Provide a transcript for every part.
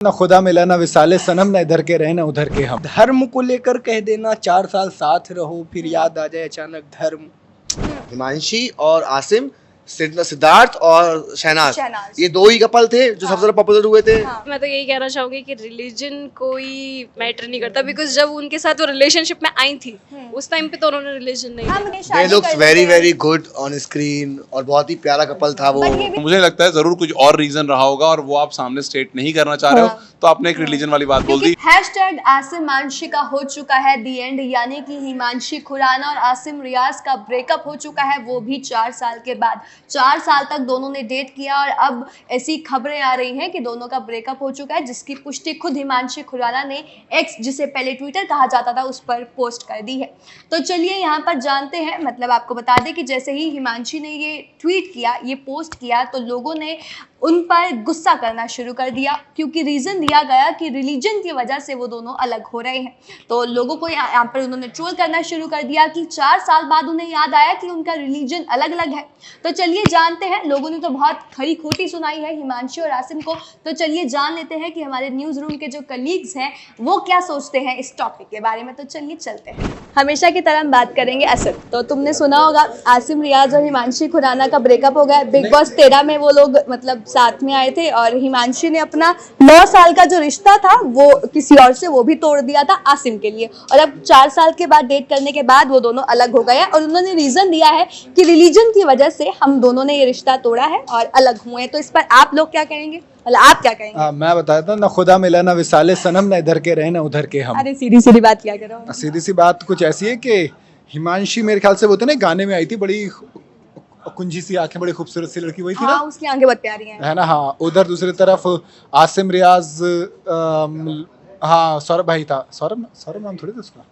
ना खुदा मिला ना विसाले सनम, ना इधर के रहे ना उधर के हम। धर्म को लेकर कह देना 4 साल साथ रहो फिर याद आ जाए अचानक धर्म। हिमांशी और आसिम, सिद्धार्थ और शहनाज, ये दो ही कपल थे जो सबसे ज्यादा पॉपुलर हुए थे। मैं तो यही कहना चाहूंगी कि रिलीजन कोई मैटर नहीं करता, बिकॉज जब उनके साथ वो रिलेशनशिप में आई थी उस टाइम पे तो उन्होंने रिलीजन नहीं they looks very very good on screen और बहुत ही प्यारा कपल था वो। मुझे लगता है जरूर कुछ और रीजन रहा होगा और वो आप सामने स्टेट नहीं करना चाह रहे हो, तो आपने एक रिलीजन वाली बात बोल दी। हैशटैग आसिम हिमांशी का हो चुका है दी एंड, यानी कि हिमांशी खुराना और आसिम रियाज का ब्रेकअप हो चुका है, वो भी 4 साल के बाद। 4 साल तक दोनों ने डेट किया और अब ऐसी खबरें आ रही हैं कि दोनों का ब्रेकअप हो चुका है, जिसकी पुष्टि खुद हिमांशी खुराना ने एक्स, जिसे पहले ट्विटर कहा जाता था, उस पर पोस्ट कर दी है। तो चलिए यहाँ पर जानते हैं, मतलब आपको बता दें कि जैसे ही हिमांशी ने ये ट्वीट किया, ये पोस्ट किया, तो लोगों ने उन पर गुस्सा करना शुरू कर दिया, क्योंकि रीज़न दिया गया कि रिलीजन की वजह से वो दोनों अलग हो रहे हैं। तो लोगों को यहाँ पर उन्होंने ट्रोल करना शुरू कर दिया कि 4 साल बाद उन्हें याद आया कि उनका रिलीजन अलग अलग है। तो चलिए जानते हैं, लोगों ने तो बहुत खरी खोटी सुनाई है हिमांशी और आसिम को, तो चलिए जान लेते हैं कि हमारे न्यूज़ रूम के जो कलीग्स हैं वो क्या सोचते हैं इस टॉपिक के बारे में। तो चलिए चलते हैं। हमेशा की तरह हम बात करेंगे असद। तो तुमने सुना होगा आसिम रियाज और हिमांशी खुराना का ब्रेकअप हो गया। बिग बॉस 13 में वो लोग मतलब साथ में आए थे और हिमांशी ने अपना 9 साल का जो रिश्ता था वो किसी और से वो भी तोड़ दिया था आसिम के लिए, और अब 4 साल के बाद डेट करने के बाद वो दोनों अलग हो गए हैं और उन्होंने रीजन दिया है कि रिलीजन की वजह से हम दोनों ने ये रिश्ता तोड़ा है और अलग हुए हैं। तो इस पर आप लोग क्या कहेंगे, मतलब आप क्या कहेंगे? मैं बताता हूँ, ना खुदा मिला ना विसाले सनम, ना इधर के रहे ना उधर के हम। अरे सीधी सीधी बात क्या करो। सीधी सी बात कुछ ऐसी है कि हिमांशी मेरे ख्याल से वो थे ना, गाने में आई थी, बड़ी कुंजी सी आंखें, बड़ी खूबसूरत सी लड़की वही थी ना। हाँ, उसकी आंखें बहुत प्यारी हैं, है ना। हाँ, उधर दूसरी तरफ आसिम रियाज, हाँ सौरभ भाई था, सौरभ नाम थोड़ी था उसका।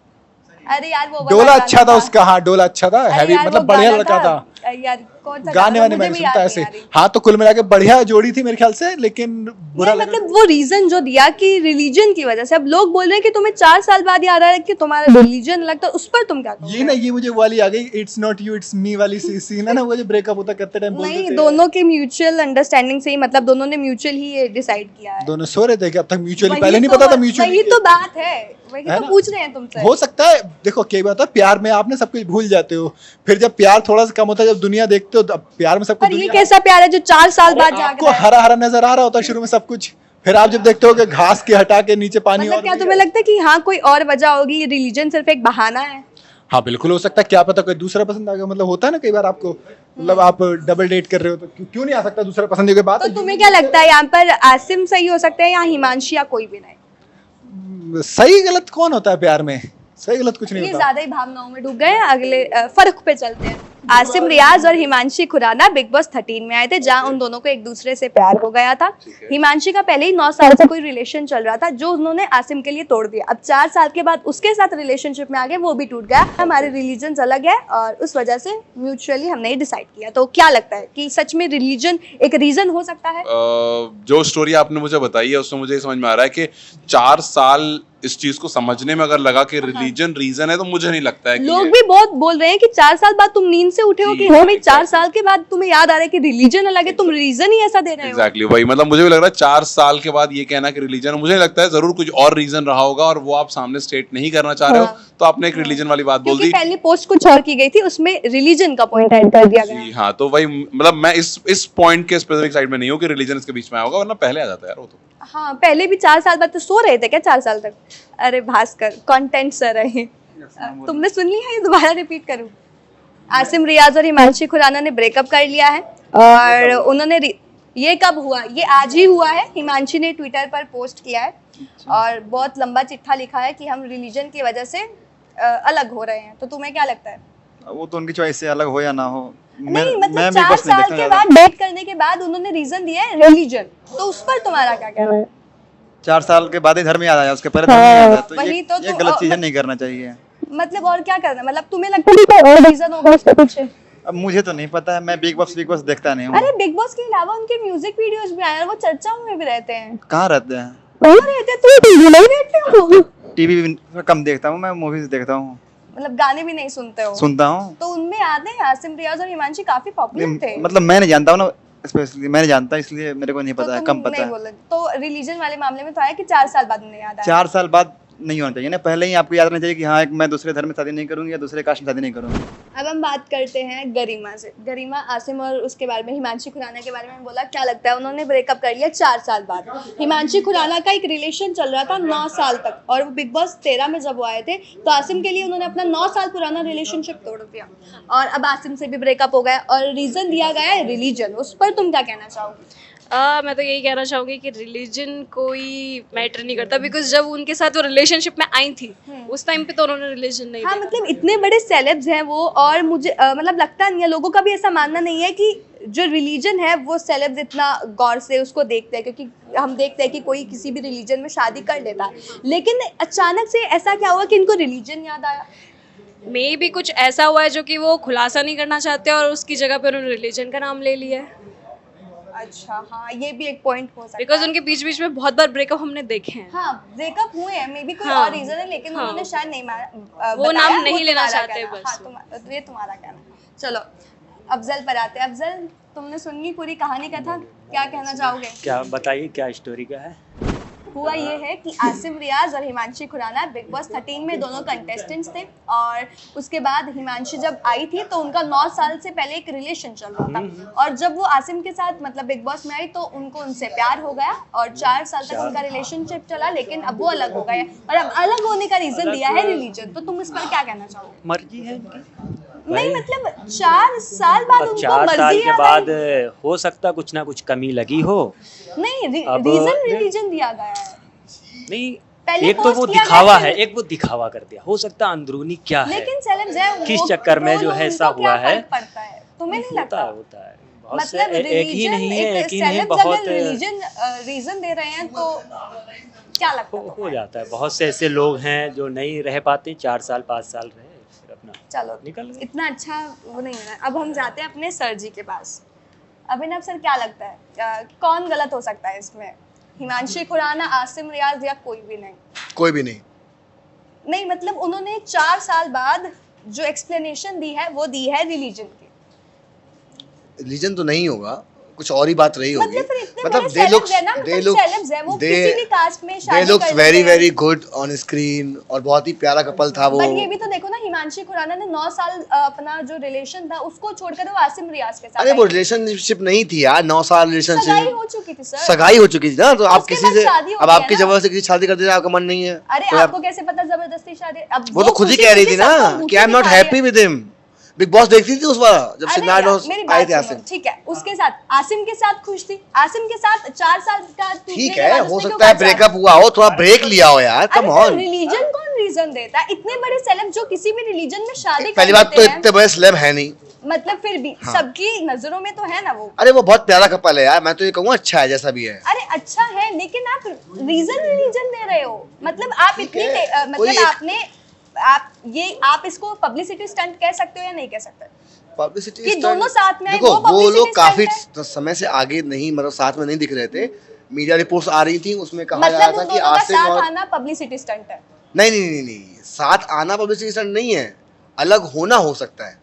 अरे यार वो डोला अच्छा था उसका, हाँ डोला अच्छा था, हैवी मतलब बढ़िया लड़का था। यार कौन सा गाने वाने में सुनता ऐसे। हाँ, तो कुल मिला के बढ़िया जोड़ी थी मेरे ख्याल से, लेकिन बुरा लगा। मतलब वो रीजन जो दिया कि रिलीजन की वजह से, अब लोग बोल रहे हैं कि तुम्हें 4 साल बाद याद आ रहा है कि तुम्हारा रिलीजन अलग था, उस पर तुम क्या कहोगे? ये ना, ये मुझे वाली आ गई, it's not you it's me वाली सीन है ना, वो जो ब्रेकअप होता करते टाइम बोलते थे। नहीं, दोनों के म्यूचुअल अंडरस्टैंडिंग से ही, मतलब दोनों ने म्यूचुअल ही ये डिसाइड किया है। दोनों सो रहे थे कि अब तक म्यूचुअली, पहले नहीं पता था म्यूचुअली। वही तो बात है, वही तो पूछ रहे हैं तुमसे। हो सकता है, देखो क्या बात है, प्यार में आप ना सब कुछ भूल जाते हो, फिर जब प्यार थोड़ा सा कम होता है, जब दुनिया देखते हो, तो प्यार में सब कुछ। पर ये कैसा प्यार है जो 4 साल बाद जाकर आपको हरा हरा नजर आ रहा होता है शुरू में सब कुछ, फिर आप जब देखते हो कि घास के हटा के नीचे पानी। मतलब क्या तुम्हें लगता है कि हाँ कोई और वजह होगी, रिलीजन सिर्फ एक बहाना है? हाँ बिल्कुल हो सकता है, क्या पता कोई दूसरा पसंद आ गया। मतलब होता है ना कई बार आपको, मतलब आप डबल डेट कर रहे हो तो क्यों नहीं आ सकता दूसरा पसंद की बात। तो तुम्हें क्या लगता है यहाँ पर आसिम सही हो सकता है या हिमांशी या कोई भी नहीं? सही गलत कौन होता है प्यार में, सही गलत कुछ नहीं ये होता। ज्यादा ही भावनाओं में डूब गए हैं। अगले फर्क पे चलते हैं। आसिम रियाज और हिमांशी खुराना बिग बॉस 13 में आए थे, जहां उन दोनों को एक दूसरे से प्यार हो गया था। हिमांशी का पहले ही 9 साल से कोई रिलेशन चल रहा था, जो उन्होंने आसिम के लिए तोड़ दिया। अब 4 साल के बाद उसके साथ रिलेशनशिप में आ गए, वो भी टूट गया। हमारे रिलीजन अलग है और उस वजह से म्यूचुअली हमने डिसाइड किया। तो क्या लगता है कि सच में रिलीजन एक रीजन हो सकता है? जो स्टोरी आपने मुझे बताई है उसमें मुझे ये समझ में आ रहा है कि 4 साल इस चीज को समझने में अगर लगा कि रिलीजन रीजन है, तो मुझे नहीं लगता है कि लोग भी बहुत बोल रहे हैं कि 4 साल बाद तुम नींद से उठे हो कि हमें 4 साल के बाद तुम्हें याद आ रहा है कि रिलीजन अलग है, तुम रीजन ही ऐसा दे रहे हो। एग्जैक्टली वही, मतलब मुझे भी लग रहा है 4 साल के बाद ये कहना कि रिलीजन, मुझे लगता है जरूर कुछ और रीजन रहा होगा और वो आप सामने स्टेट नहीं करना चाह रहे हो, तो आपने एक रिलीजन वाली बात बोल दी। पहली पोस्ट कुछ और की गई थी, उसमें रिलीजन का पॉइंट ऐड कर दिया गया। हाँ, तो वही, मतलब मैं इस पॉइंट के स्पेसिफिक साइड में नहीं हूँ कि रिलीजन इसके बीच में आएगा, वरना पहले आ जाता है यार वो तो। हाँ, पहले भी 4 साल बाद तो सो रहे थे क्या 4 साल तक? अरे भास्कर कंटेंट सर है, तुमने सुन लिया? ये दोबारा रिपीट करूं? आसिम रियाज और हिमांशी खुराना ने ब्रेकअप कर लिया है और उन्होंने ये कब हुआ? ये आज ही हुआ है। हिमांशी ने ट्विटर पर पोस्ट किया है और बहुत लंबा चिट्ठा लिखा है कि हम रिलीजन की वजह से अलग हो रहे हैं। तो तुम्हें क्या लगता है? वो तो उनकी चॉइस से अलग हो या ना हो। नहीं, मतलब 4 साल के बाद डेट करने के बाद उन्होंने रीजन दिया है रिलीजन, तो उस पर तुम्हारा क्या कहना है? 4 साल के बाद ही धर्म याद आया, उसके पहले धर्म नहीं याद आया, तो वही तो ये गलत चीजें नहीं करना चाहिए। मतलब और क्या करना, मतलब तुम्हें लगता है कोई और रीजन होगा उसके पीछे? अब मुझे तो नहीं पता है, मैं बिग बॉस देखता नहीं हूँ। अरे बिग बॉस के अलावा उनके म्यूजिक वीडियोस भी आए हैं, वो चर्चाओं में भी रहते हैं। कहाँ रहते हैं? कहाँ रहते हैं? तुम टीवी नहीं देखते हो? टीवी कम देखता हूँ मैं, मूवीज देखता हूँ। मतलब गाने भी नहीं सुनते हो? सुनता हूँ। तो उनमें याद है आसिम रियाज और हिमांशी काफी पॉपुलर थे। मतलब मैं नहीं जानता हूँ ना, स्पेशली मैं नहीं जानता, इसलिए मेरे को नहीं तो पता है, तुम कम पता नहीं है। बोले तो रिलीजन वाले मामले में तो आया कि 4 साल बाद उन्हें याद आया। 4 साल बाद नहीं होना चाहिए ना, पहले ही आपको याद रहना चाहिए कि हाँ एक मैं दूसरे धर्म में शादी नहीं करूंगी या दूसरे कास्ट में शादी नहीं करूंगी। अब हम बात करते हैं गरिमा से। गरिमा आसिम और उसके बारे में, हिमांशी खुराना के बारे में बोला, क्या लगता है? उन्होंने ब्रेकअप कर लिया 4 साल बाद। हिमांशी खुराना का एक रिलेशन चल रहा था 9 साल तक, और वो बिग बॉस 13 में जब वो आए थे तो आसिम के लिए उन्होंने अपना 9 साल पुराना रिलेशनशिप तोड़ दिया, और अब आसिम से भी ब्रेकअप हो गया, और रीजन दिया गया है रिलीजन। उस पर तुम क्या कहना चाहोगे? मैं तो यही कहना चाहूँगी कि रिलीजन कोई मैटर नहीं करता, बिकॉज जब उनके साथ वो रिलेशनशिप में आई थी उस टाइम पे तो उन्होंने रिलीजन नहीं हाँ, देखा। मतलब इतने बड़े सेलेब्स हैं वो, और मुझे मतलब लगता नहीं है, लोगों का भी ऐसा मानना नहीं है कि जो रिलीजन है वो सेलेब्स इतना गौर से उसको देखते हैं, क्योंकि हम देखते हैं कि कोई किसी भी रिलीजन में शादी कर लेता है, लेकिन अचानक से ऐसा क्या हुआ कि इनको रिलीजन याद आया? मे भी कुछ ऐसा हुआ है जो कि वो खुलासा नहीं करना चाहते और उसकी जगह पे उन्होंने रिलीजन का नाम ले लिया है। अच्छा, हाँ, ये भी एक पॉइंट हो सकता बिकॉज है। उनके बीच बीच में बहुत बार ब्रेकअप हमने देखे हैं। हाँ, ब्रेकअप हुए हैं, मे बी कोई हाँ, और रीजन है, लेकिन हाँ, उन्होंने शायद नहीं वो बताया, नाम नहीं लेना तुम्हारा चाहते कहना। बस। हाँ, ये तुम्हारा कहना। चलो अफजल पर आते हैं। अफजल, तुमने सुनी पूरी कहानी का था, क्या कहना चाहोगे? क्या बताइए, क्या स्टोरी क्या है? हुआ ये है कि आसिम रियाज और हिमांशी खुराना बिग बॉस 13 में दोनों कंटेस्टेंट्स थे, और उसके बाद हिमांशी जब आई थी तो उनका 9 साल से पहले एक रिलेशन चल रहा था, और जब वो आसिम के साथ मतलब बिग बॉस में आई तो उनको उनसे प्यार हो गया, और 4 साल तक उनका रिलेशनशिप चला, लेकिन अब वो अलग हो गए, और अब अलग होने का रीजन दिया है रिलीजन। तो तुम इस पर क्या कहना चाहोगे? मर्जी है इनकी। नहीं, मतलब 4 साल बाद अब उनको 4 साल मर्जी के है बाद हो सकता कुछ ना कुछ कमी लगी हो। नहीं, अब रीजन रिलीजन दिया गया है। नहीं, पहले एक तो वो post किया दिखावा गया है, फिर- एक वो दिखावा कर दिया, हो सकता अंदरूनी क्या है, लेकिन सेलेब्स है, किस वो चक्कर में रोल जो है उनको ऐसा क्या हुआ है। फर्क पड़ता है? तुम्हें नहीं होता लगता? है, होता है बहुत से, मतलब एक ही नहीं है, एक ही नहीं, बहुत रिलीजन रीजन दे रहे हैं तो क्या लगता है? हो जाता है। बहुत से ऐसे लोग हैं जो नहीं रह पाते, 4 साल 5 साल रहे फिर अपना चलो, निकल गए। इतना अच्छा वो नहीं है। अब हम जाते हैं अपने सर जी के पास। अभिनव सर, क्या लगता है कौन गलत हो सकता है इसमें? हिमांशी खुराना, आसिम रियाज, या कोई भी नहीं? कोई भी नहीं। नहीं, मतलब उन्होंने 4 साल बाद जो एक्सप्लेनेशन दी है वो दी है रिलीजन की। रिलीजन तो नहीं होगा, कुछ और ही बात रही होगी। मतलब फिर इतने मतलब बड़े दे लुक्स celebs है ना, मतलब celebs है, वो किसी भी कास्ट में दे शादी लुक्स कर वेरी लेते हैं। वेरी गुड ऑन स्क्रीन, और बहुत ही प्यारा कपल था वो। बट ये भी तो देखो ना, हिमांशी खुराना ने 9 साल अपना जो रिलेशन था उसको छोड़कर वो आसिम रियाज के साथ अरे वो आई। रिलेशनशिप नहीं थी यार, 9 साल सगाई रिलेशनशिप, हो चुकी थी सर। सगाई हो चुकी थी ना, तो आप उसके किसी बाद से शादी हो अब गई आपकी है ना। जबरदस्ती किसी शादी कर देना आपका मन नहीं है अरे तो आपको कैसे पता जबरदस्ती शादी? अब वो तो खुद ही खुशी कह रही खुशी थी ना सबको कि आई एम नॉट दिखा रही हैप्पी है। With him. बिग बॉस देखती थी उस बार जब अरे सिद्धार्थ यार, मेरी आए बात थे सुनो, आसिम। ठीक है, उसके साथ आसिम के साथ खुश थी, आसिम के साथ 4 साल का टूटने ठीक के है, बाद हो उसने सकता है क्यों ब्रेकअप हुआ हो, थोड़ा ब्रेक लिया हो यार, कम ऑन। रिलीजन कौन रीजन देता है? इतने बड़े सेलेब जो किसी भी रिलीजन में शादी पहली कर बात तो लेते हैं, इतने बड़े स्लैम है नहीं। मतलब फिर भी सबकी नजरों में तो है ना वो। अरे वो बहुत प्यारा कपल है यार, मैं तो ये कहूँगा अच्छा है जैसा भी है। अरे अच्छा है, लेकिन आप रीजन रिलीजन दे रहे हो, मतलब आप इतनी है, मतलब कोई एक- आपने आप इसको पब्लिसिटी स्टंट कह सकते हो या नहीं कह सकते? पब्लिसिटी कि दोनों साथ में आए, देखो वो वो publicity लोग काफी stunt समय से आगे नहीं, मतलब साथ में नहीं दिख रहे थे। मीडिया रिपोर्ट्स आ रही थी, उसमें कहा जा मतलब रहा उन था कि दोनों का आसिम साथ और आना पब्लिसिटी स्टंट है। नहीं, साथ आना पब्लिसिटी स्टंट नहीं है, अलग होना हो सकता है।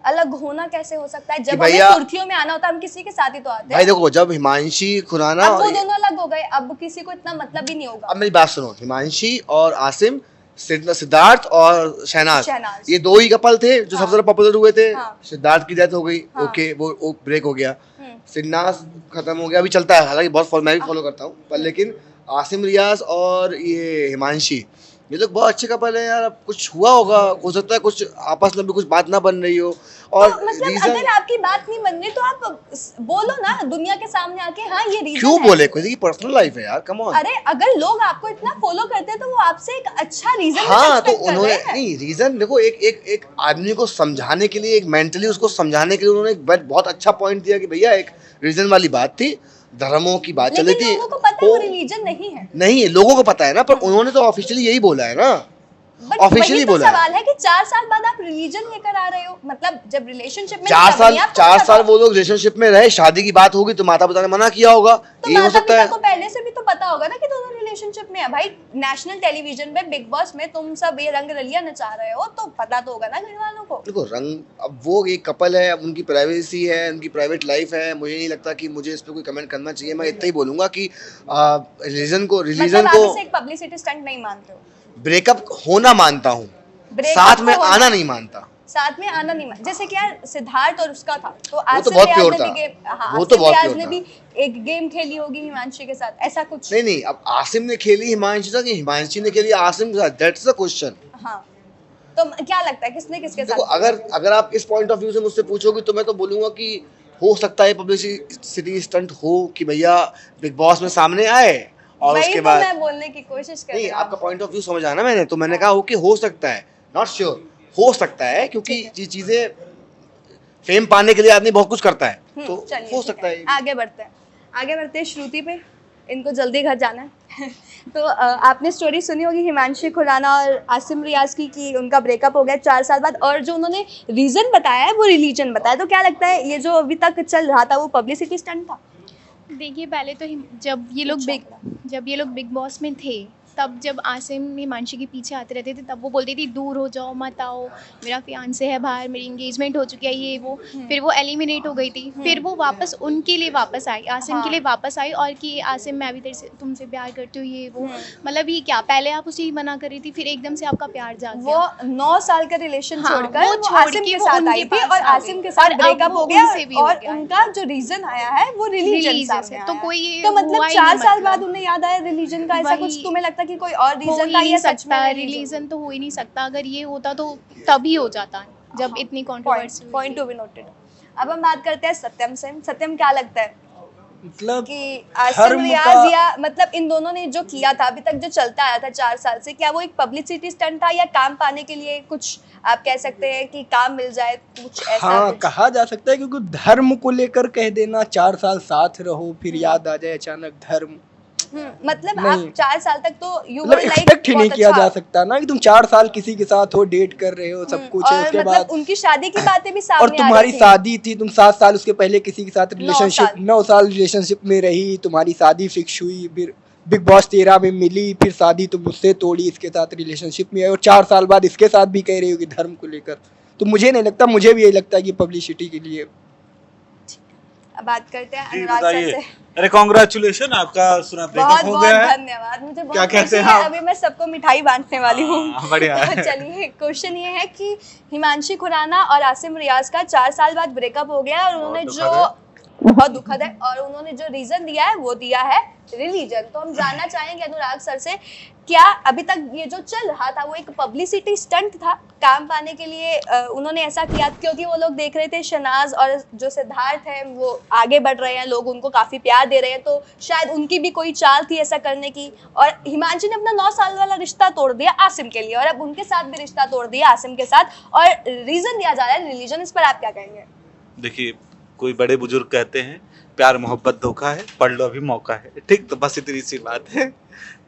अलग होना कैसे हो सकता है? जब भैया- हमें सुर्खियों में आना होता है हम किसी के साथ ही तो आते भाई हैं। देखो, जब हिमांशी खुराना अब वो दोनों अलग हो गए, अब किसी को इतना मतलब ही नहीं होगा। अब मेरी बात सुनो, हिमांशी और आसिम, सिद्धार्थ और शहनाज, शहनाज। ये 2 ही कपल थे जो सबसे ज्यादा पॉपुलर हुए थे। हाँ। सिद्धार्थ की डेथ हो गई, हाँ। ओके, वो ब्रेक हो गया। सिन्नास खत्म हो गया, अभी चलता है, हालांकि बहुत मैं भी फॉलो करता हूँ, पर लेकिन आसिम रियाज और ये हिमांशी, ये लोग बहुत अच्छे कपल है यार। अब कुछ हुआ होगा, हो सकता है कुछ आपस में भी कुछ बात ना बन रही हो, और तो मतलब रीजन अगर आपकी बात नहीं बन रही तो आप बोलो ना दुनिया के सामने आके, हाँ ये रीजन क्यों है। बोले, किसी की पर्सनल लाइफ है यार, कम ऑन। अरे अगर लोग आपको इतना फॉलो करते हैं तो वो आपसे एक अच्छा रीजन हाँ, तो उन्होंने नहीं, रीजन देखो, एक आदमी को समझाने के लिए, एक मेंटली उसको समझाने के लिए उन्होंने एक बहुत अच्छा पॉइंट दिया कि भैया एक रीजन वाली बात थी, धर्मों की बात चल रही थी। लोगों को पता है वो रिलीजन नहीं है। नहीं, लोगों को पता है ना, पर उन्होंने तो ऑफिशियली यही बोला है ना। ऑफिशियली बोला है। सवाल है कि 4 साल बाद आप रिलीजन लेकर आ रहे हो, मतलब जब रिलेशनशिप में 4 साल वो लोग रिलेशनशिप में रहे, शादी की बात होगी तो माता पिता ने मना किया होगा, तो ये हो माता सकता पिता है। को पहले से भी तो पता होगा ना कि दोनों रिलेशनशिप में है। भाई नेशनल टेलीविजन पे बिग बॉस में तुम सब ये रंग रलिया नचा रहे हो तो पता तो होगा ना घर वालों को। देखो रंग, अब वो एक कपल है, अब उनकी प्राइवेसी है, उनकी प्राइवेट लाइफ है, मुझे नहीं लगता कि मुझे इस पे कोई कमेंट करना चाहिए। मैं इतना ही बोलूंगा कि रिलीजन को मतलब आप इसे एक पब्लिसिटी स्टंट नहीं मानते हो? ब्रेकअप होना मानता हूँ, Breakup साथ में तो होना- आना नहीं मानता। साथ में आना नहीं जैसे कि यार सिद्धार्थ और उसका था तो वो तो आसिफ बहुत रियाज प्योर ने था। भी वो तो बहुत रियाज प्योर ने था। भी एक गेम खेली होगी हिमांशी के साथ, ऐसा कुछ? नहीं, अब आसिम ने खेली हिमांशी से कि हिमांशी ने खेली आसिम के साथ, दैट्स द क्वेश्चन। हाँ, तो क्या लगता है किसने किसके देखो साथ? अगर आप इस पॉइंट ऑफ व्यू से मुझसे पूछोगे तो मैं तो बोलूंगा कि हो सकता है पब्लिसिटी स्टंट हो कि भैया बिग बॉस में सामने आए और वही उसके तो बाद मैं बोलने की कोशिश कर रही नहीं, हूँ। आपका पॉइंट ऑफ व्यू समझ आना मैंने, तो मैंने कहा हो कि हो सकता है, नॉट श्योर, हो सकता है, क्योंकि ये चीजें फेम पाने के लिए आदमी बहुत कुछ करता है, तो चलिए, हो ठीक सकता है। आगे बढ़ते हैं श्रुति पे, इनको जल्दी घर जाना है। तो आपने स्टोरी सुनी होगी हिमांशी खुराना और आसिम रियाज की कि उनका ब्रेकअप हो गया 4 साल बाद, और जो उन्होंने रीजन बताया है वो रिलीजन बताया। तो क्या लगता है ये जो अभी तक चल रहा था वो पब्लिसिटी स्टंट था? देखिए पहले तो जब ये लोग बिग बॉस में थे तब जब आसिम हिमांशी के पीछे आते रहते थे तब वो बोलती थी दूर हो जाओ, मत आओ, मेरा फियांसे है बाहर, मेरी एंगेजमेंट हो चुकी है, ये वो। फिर वो एलिमिनेट हो गई थी, फिर वो वापस उनके लिए वापस आई, आसिम के लिए वापस आई, और कि आसिम मैं भी तुमसे प्यार करती हूँ, ये वो। मतलब ये क्या, पहले आप उसे मना कर रही थी, फिर एकदम से आपका प्यार जाग गया। वो 9 साल का रिलेशन हाँ, छोड़कर वो वो छोड़ आसिम के के वो साथ उनके आई थी पास और आ आसिम गई। के साथ और अब ब्रेकअप वो हो गया उनसे भी हो और गया है। उनका जो रीजन आया है वो रिलीजन Religion सामने से। तो आया कोई है। ये तो मतलब हुआ ही 4 नहीं साल मतलब। बाद उन्हें याद आया रिलीजन का, ऐसा कुछ वही- तुम्हें लगता कि कोई और हो रीजन ही था नहीं या सच सकता, में रिलीजन तो हो ही नहीं सकता। अगर ये होता तो तभी हो जाता जब इतनी controversy point to be noted. अब हम बात करते हैं सत्यम से। सत्यम क्या लगता है मतलब कि आसिम धर्म रियाज का- या मतलब इन दोनों ने जो किया था अभी तक जो चलता आया था 4 साल से, क्या वो एक पब्लिसिटी स्टंट था या काम पाने के लिए कुछ आप कह सकते हैं कि काम मिल जाए कुछ ऐसा? हाँ कुछ? कहा जा सकता है, क्योंकि धर्म को लेकर कह देना 4 साल साथ रहो फिर याद आ जाए अचानक धर्म, मतलब नहीं। आप 4 साल तक तो यू मतलब वर लाइक एक्सपेक्ट ही नहीं किया जा सकता ना कि तुम 4 साल किसी के साथ हो, डेट कर रहे हो, सब कुछ है, और उसके मतलब बाद उनकी शादी की बातें भी और सामने आ रही तुम्हारी थी। शादी थी, तुम 7 साल उसके पहले किसी के साथ रिलेशनशिप 9 9 साल रिलेशनशिप में रही, तुम्हारी शादी फिक्स हुई, फिर बिग बॉस 13 में मिली, फिर शादी तुम उससे तोड़ी, इसके साथ रिलेशनशिप में आई और 4 साल बाद इसके साथ भी कह रही हो कि धर्म को लेकर। तो मुझे नहीं लगता, मुझे भी यही लगता है कि पब्लिसिटी के लिए। अब बात करते हैं जी, अनुराग सर बताइए। से। अरे कॉन्ग्रेचुलेशन, आपका सुना बहुत ब्रेकअप हो बहुत गया है। धन्यवाद, मुझे बहुत क्या कहते खुशी हैं है। आप? अभी मैं सबको मिठाई बांटने वाली हूँ। बढ़िया है। तो चलिए क्वेश्चन ये है कि हिमांशी खुराना और आसिम रियाज का 4 साल बाद ब्रेकअप हो गया और उन्होंने जो बहुत दुखद है और उन्होंने जो रीजन दिया है वो दिया है रिलीजन। तो हम जानना चाहेंगे अनुराग सर से, क्या अभी तक ये जो चल रहा था वो एक पब्लिसिटी स्टंट था, काम पाने के लिए उन्होंने ऐसा किया क्योंकि वो लोग देख रहे थे शनाज और जो सिद्धार्थ है वो आगे बढ़ रहे हैं, लोग उनको काफी प्यार दे रहे हैं, तो शायद उनकी भी कोई चाल थी ऐसा करने की। और हिमांशी ने अपना 9 साल वाला रिश्ता तोड़ दिया आसिम के लिए और अब उनके साथ भी रिश्ता तोड़ दिया आसिम के साथ और रीजन दिया जा रहा है रिलीजन। इस पर आप क्या कहेंगे? देखिए, कोई बड़े बुजुर्ग कहते हैं प्यार मोहब्बत धोखा है, पढ़ लो अभी मौका है, ठीक? तो बस इतनी सी बात है,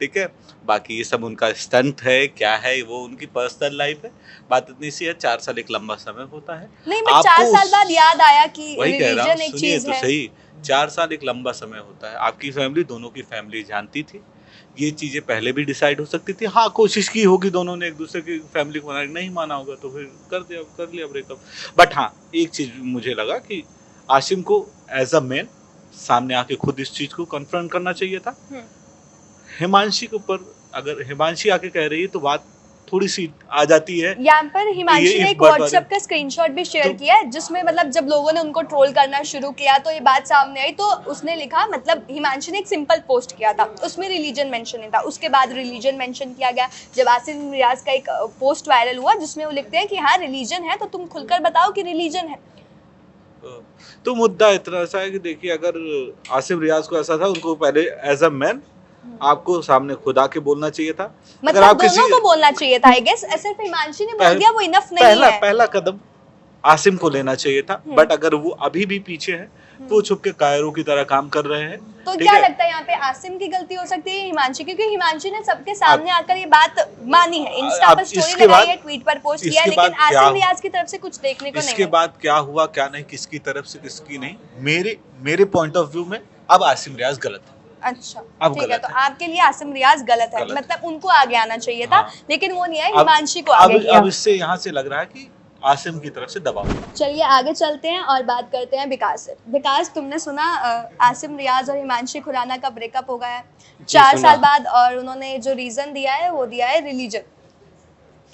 ठीक है। बाकी ये सब उनका स्टंट है, क्या है वो उनकी पर्सनल लाइफ है। बात इतनी सी है, 4 साल एक लंबा समय होता है। नहीं, मैं 4 साल बाद याद आया कि वही कह रहा रिलीजन हूँ, एक सुनिए चीज तो है। सही, 4 साल एक लंबा समय होता है। आपकी फैमिली, दोनों की फैमिली जानती थी ये चीजें, पहले भी डिसाइड हो सकती थी। हाँ, कोशिश की होगी दोनों ने एक दूसरे की फैमिली को मनाने, नहीं माना होगा तो फिर कर लिया ब्रेकअप। बट हाँ, एक चीज मुझे लगा कि आसिम को एज अ मैन सामने आके खुद इस चीज को कन्फ्रंट करना चाहिए था। हिमांशी के ऊपर अगर हिमांशी आके कह रही है तो बात थोड़ी सी आ जाती है। यहाँ पर हिमांशी ये ने इस एक बात व्हाट्सएप का स्क्रीनशॉट भी शेयर किया है जिसमें मतलब जब लोगों ने उनको ट्रोल करना शुरू किया तो ये बात सामने आई, तो उसने लिखा, मतलब हिमांशी ने एक सिंपल पोस्ट किया था, उसमें रिलीजन मेंशन नहीं था, उसके बाद रिलीजन मेंशन किया गया। जब आसिम रियाज का एक पोस्ट वायरल हुआ जिसमें वो लिखते हैं कि हाँ रिलीजन है तो तुम खुलकर बताओ कि रिलीजन है। तो मुद्दा इतना सा है कि देखिए, अगर आसिम रियाज को ऐसा था, उनको पहले एज अ मैन आपको सामने खुद आके बोलना चाहिए था। अगर मतलब आप दोनों को बोलना चाहिए था। आई गेस सिर्फ हिमांशी ने बोल दिया वो इनफ नहीं है। पहला कदम आसिम को लेना चाहिए था। बट अगर वो अभी भी पीछे है वो छुप के कायरों की तरह काम कर रहे हैं। तो ठीक क्या है? लगता है यहाँ पे आसिम की गलती हो सकती है हिमांशी, क्योंकि हिमांशी ने सबके सामने आकर ये बात मानी है, इंस्टा अब पर स्टोरी इसके लगाई बाद- है, ट्वीट पर पोस्ट किया है, इसके लेकिन बाद क्या आसिम हुआ? रियाज की तरफ से कुछ देखने को नहीं इसके मिला। बाद क्या हुआ क्या नहीं, किसकी तरफ से किसकी नहीं, मेरे पॉइंट ऑफ व्यू में अब आसिम रियाज गलत है। अच्छा अब ठीक है, गलत तो है। आपके लिए आसिम रियाज गलत है, गलत। मतलब उनको आगे आना चाहिए था, हाँ। लेकिन वो नहीं है, अब- हिमांशी को आगे किया। अब इससे यहाँ से लग रहा है कि आसिम की तरफ से दबाव। चलिए आगे चलते हैं और बात करते हैं विकास से। विकास, तुमने सुना आसिम रियाज और हिमांशी खुराना का ब्रेकअप हो गया है 4 सुना। साल बाद, और उन्होंने जो रीजन दिया है वो दिया है रिलीजन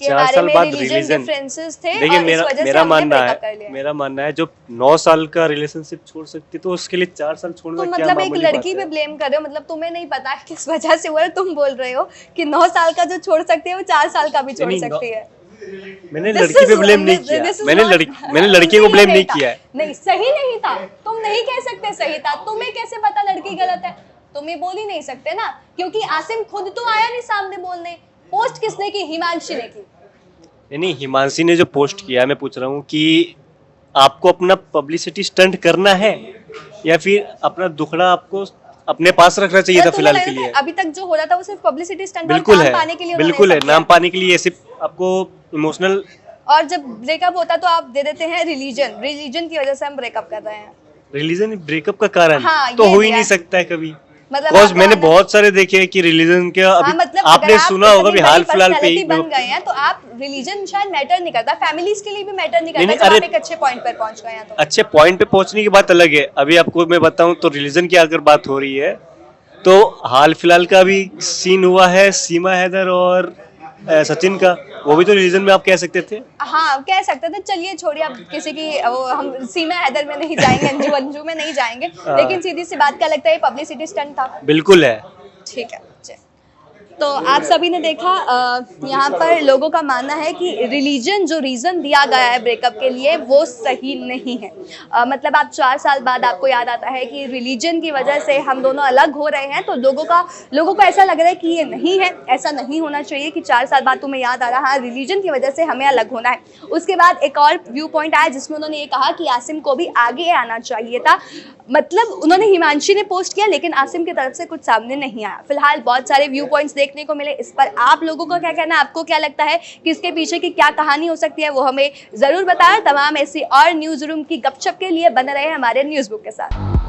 के 4 बारे साल में, बाद रिलीजन religion। डिफरेंसेस थे देखिए और इस वजह से मेरा हमने मानना ब्रेकअप कर लिया है है। मेरा मानना है जो 9 साल का रिलेशनशिप छोड़ सकती तो उसके लिए 4 साल छोड़ना तुम क्या मतलब एक मामूली बात लड़की पे है। ब्लेम कर रहे हो, मतलब तुम्हें नहीं पता है किस वजह से हुआ है, तुम बोल रहे हो कि 9 साल का जो छोड़ सकती है वो 4 साल का भी छोड़ नहीं, सकती है। मैंने This लड़की पे is- ब्लेम नहीं this- किया, this is मैंने not- लड़की को ब्लेम नहीं था। किया है। नहीं, सही नहीं था, तुम नहीं कह सकते सही था, तुम्हें कैसे पता लड़की गलत है, तुम ये बोल ही नहीं सकते ना, क्योंकि आसिम खुद तो आया नहीं सामने बोलने। पोस्ट किसने की? हिमांशी ने की। नहीं, हिमांशी ने जो पोस्ट किया, मैं पूछ रहा हूँ कि आपको अपना पब्लिसिटी स्टंट करना है या फिर अपना दुखड़ा आपको अपने पास रखना चाहिए था तुम्हें फिलहाल लग के रहा था लिए? अभी तक जो हो रहा था वो सिर्फ पब्लिसिटी स्टंट बिल्कुल है, पाने के लिए उन्होंने बिल्कुल है, सब किया। नाम पाने के लिए सिर्फ आपको इमोशनल। और जब ब्रेकअप होता तो आप दे देते हैं रिलीजन की वजह से हम ब्रेकअप कर रहे हैं। रिलीजन ब्रेकअप का कारण हाँ, तो ये हो ही दिया नहीं है। सकता है कभी। मतलब Cause आपको मैंने आना- बहुत सारे देखे हैं कि रिलीजन के अभी हाँ, मतलब आपने अगर आप सुना होगा इतनी भी हाल बड़ी फिलहाल पे ही personality बन गए हैं तो आप रिलीजन शायद मैटर नहीं करता, फैमिलीज के लिए भी मैटर नहीं करता, नहीं, जब आप अरे- एक अच्छे पॉइंट पर पहुंच गए हैं तो। अच्छे पॉइंट पे पहुंचने की बात अलग है। अभी आपको मैं बताऊं तो रिलीजन की अगर बात हो रही है तो हाल फिलहाल का भी सीन हुआ है सीमा हैदर और सचिन का, वो भी तो रिलीजन में आप कह सकते थे। हाँ, कह सकते थे। चलिए छोड़िए, अब किसी की वो हम सीमा हैदर में नहीं जाएंगे, अंजू में नहीं जाएंगे, लेकिन सीधी सी बात क्या लगता है, पब्लिसिटी स्टंट था। बिल्कुल है। ठीक है, चलिए। तो आप सभी ने देखा, यहाँ पर लोगों का मानना है कि रिलीजन जो रीज़न दिया गया है ब्रेकअप के लिए वो सही नहीं है। मतलब आप 4 साल बाद आपको याद आता है कि रिलीजन की वजह से हम दोनों अलग हो रहे हैं, तो लोगों को ऐसा लग रहा है कि ये नहीं है, ऐसा नहीं होना चाहिए कि 4 साल बाद तुम्हें याद आ रहा है रिलीजन की वजह से हमें अलग होना है। उसके बाद एक और व्यू पॉइंट आया जिसमें उन्होंने ये कहा कि आसिम को भी आगे आना चाहिए था। मतलब उन्होंने हिमांशी ने पोस्ट किया लेकिन आसिम की तरफ से कुछ सामने नहीं आया। फिलहाल बहुत सारे व्यू पॉइंट्स देखने को मिले, इस पर आप लोगों का क्या कहना है, आपको क्या लगता है कि इसके पीछे की क्या कहानी हो सकती है, वो हमें ज़रूर बताएं। तमाम ऐसी और न्यूज़ रूम की गपशप के लिए बने रहे हमारे न्यूज़ बुक के साथ।